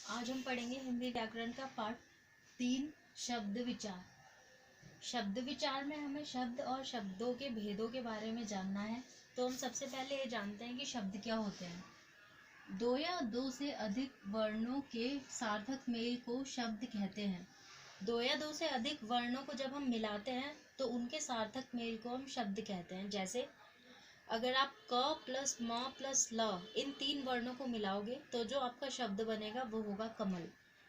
आज हम पढ़ेंगे हिंदी व्याकरण का पाठ 3 शब्द विचार। शब्द विचार में हमें शब्द और शब्दों के भेदों के बारे में जानना है। तो हम सबसे पहले ये जानते हैं कि शब्द क्या होते हैं। दो या दो से अधिक वर्णों के सार्थक मेल को शब्द कहते हैं। दो या दो से अधिक वर्णों को जब हम मिलाते हैं तो उनके सार्थक मेल को हम शब्द कहते हैं। जैसे अगर आप क प्लस म प्लस ल इन 3 वर्णों को मिलाओगे तो जो आपका शब्द बनेगा वो होगा कमल।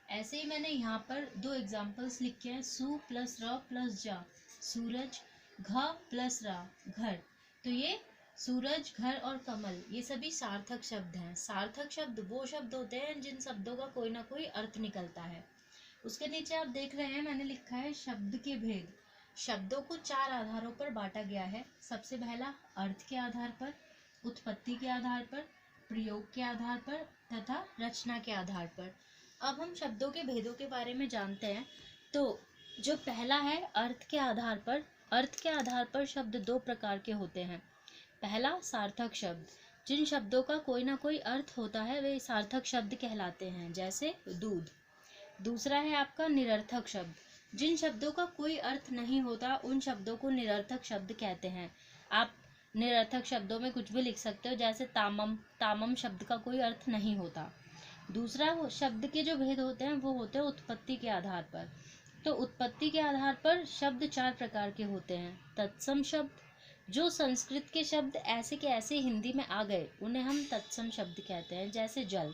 ऐसे ही मैंने यहाँ पर 2 एग्जाम्पल्स लिखे हैं। सु प्लस र प्लस जा, सूरज, घ प्लस रा, घर। तो ये सूरज, घर और कमल ये सभी सार्थक शब्द हैं। सार्थक शब्द वो शब्द होते हैं जिन शब्दों का कोई ना कोई अर्थ निकलता है। उसके नीचे आप देख रहे हैं मैंने लिखा है शब्द के भेद। शब्दों को 4 आधारों पर बांटा गया है। सबसे पहला अर्थ के आधार पर, उत्पत्ति के आधार पर, प्रयोग के आधार पर तथा रचना के आधार पर। अब हम शब्दों के भेदों के बारे में जानते हैं। तो जो पहला है अर्थ के आधार पर। अर्थ के आधार पर शब्द 2 प्रकार के होते हैं। पहला सार्थक शब्द, जिन शब्दों का कोई ना कोई अर्थ होता है वे सार्थक शब्द कहलाते हैं, जैसे दूध। दूसरा है आपका निरर्थक शब्द, जिन शब्दों का कोई अर्थ नहीं होता उन शब्दों को निरर्थक शब्द कहते हैं। आप निरर्थक शब्दों में कुछ भी लिख सकते हो, जैसे तामम। तामम शब्द का कोई अर्थ नहीं होता। दूसरा शब्द के जो भेद होते हैं वो होते हैं उत्पत्ति के आधार पर। तो उत्पत्ति के आधार पर शब्द 4 प्रकार के होते हैं। तत्सम शब्द, जो संस्कृत के शब्द ऐसे के ऐसे हिंदी में आ गए उन्हें हम तत्सम शब्द कहते हैं, जैसे जल।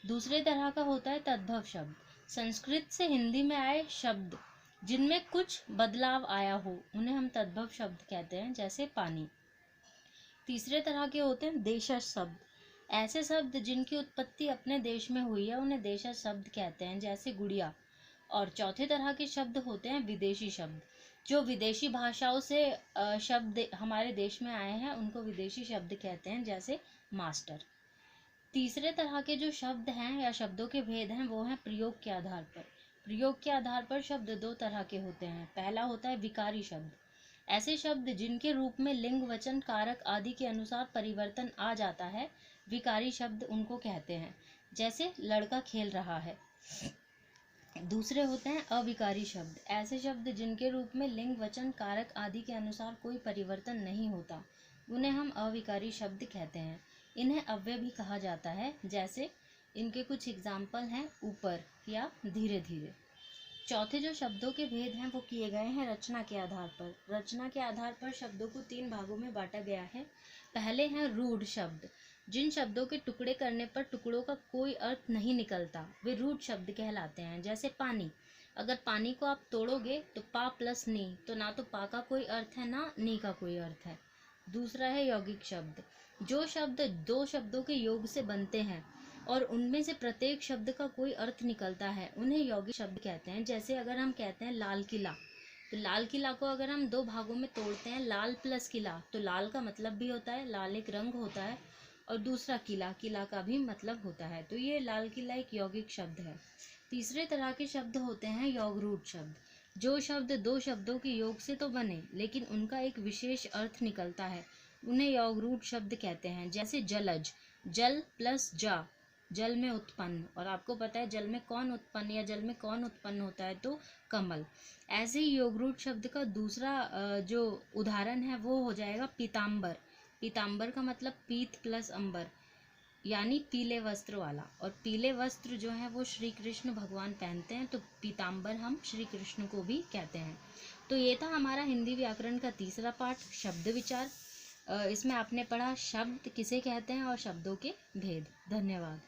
दूसरे तरह का होता है तद्भव शब्द, संस्कृत से हिंदी में आए शब्द जिनमें कुछ बदलाव आया हो उन्हें हम तद्भव शब्द कहते हैं, जैसे पानी। तीसरे तरह के होते हैं देशज शब्द, ऐसे शब्द जिनकी उत्पत्ति अपने देश में हुई है उन्हें देशज शब्द कहते हैं, जैसे गुड़िया। और चौथे तरह के शब्द होते हैं विदेशी शब्द, जो विदेशी भाषाओं से शब्द हमारे देश में आए हैं उनको विदेशी शब्द कहते हैं, जैसे मास्टर। तीसरे तरह के जो शब्द हैं या शब्दों के भेद हैं वो हैं प्रयोग के आधार पर। प्रयोग के आधार पर शब्द 2 तरह के होते हैं। पहला होता है विकारी शब्द, ऐसे शब्द जिनके रूप में लिंग, वचन, कारक आदि के अनुसार परिवर्तन आ जाता है, विकारी शब्द उनको कहते हैं, जैसे लड़का खेल रहा है। दूसरे होते हैं अविकारी शब्द, ऐसे शब्द जिनके रूप में लिंग, वचन, कारक आदि के अनुसार कोई परिवर्तन नहीं होता, उन्हें हम अविकारी शब्द कहते हैं। इन्हें अव्यय भी कहा जाता है, जैसे इनके कुछ एग्जाम्पल हैं ऊपर या धीरे धीरे। चौथे जो शब्दों के भेद हैं वो किए गए हैं रचना के आधार पर। रचना के आधार पर शब्दों को 3 भागों में बांटा गया है। पहले हैं रूढ़ शब्द, जिन शब्दों के टुकड़े करने पर टुकड़ों का कोई अर्थ नहीं निकलता वे रूढ़ शब्द कहलाते हैं, जैसे पानी। अगर पानी को आप तोड़ोगे तो पा प्लस नी, तो ना तो पा का कोई अर्थ है ना नी का कोई अर्थ है। दूसरा है यौगिक शब्द, जो शब्द 2 शब्दों के योग से बनते हैं और उनमें से प्रत्येक शब्द का कोई अर्थ निकलता है उन्हें यौगिक शब्द कहते हैं। जैसे अगर हम कहते हैं लाल किला, तो लाल किला को अगर हम 2 भागों में तोड़ते हैं, लाल प्लस किला, तो लाल का मतलब भी होता है, लाल एक रंग होता है, और दूसरा किला, किला का भी मतलब होता है। तो ये लाल किला एक यौगिक शब्द है। तीसरे तरह के शब्द होते हैं यौगरूढ़ शब्द, जो शब्द 2 शब्दों के योग से तो बने लेकिन उनका एक विशेष अर्थ निकलता है, उन्हें यौगरूढ़ शब्द कहते हैं। जैसे जलज, जल प्लस जा, जल में उत्पन्न, और आपको पता है जल में कौन उत्पन्न या जल में कौन उत्पन्न होता है, तो कमल। ऐसे ही यौगरूढ़ शब्द का दूसरा जो उदाहरण है वो हो जाएगा पीताम्बर। पीताम्बर का मतलब पीत प्लस अंबर, यानी पीले वस्त्र वाला, और पीले वस्त्र जो है वो श्री कृष्ण भगवान पहनते हैं, तो पीताम्बर हम श्री कृष्ण को भी कहते हैं। तो ये था हमारा हिंदी व्याकरण का तीसरा पाठ, शब्द विचार। इसमें आपने पढ़ा शब्द किसे कहते हैं और शब्दों के भेद। धन्यवाद।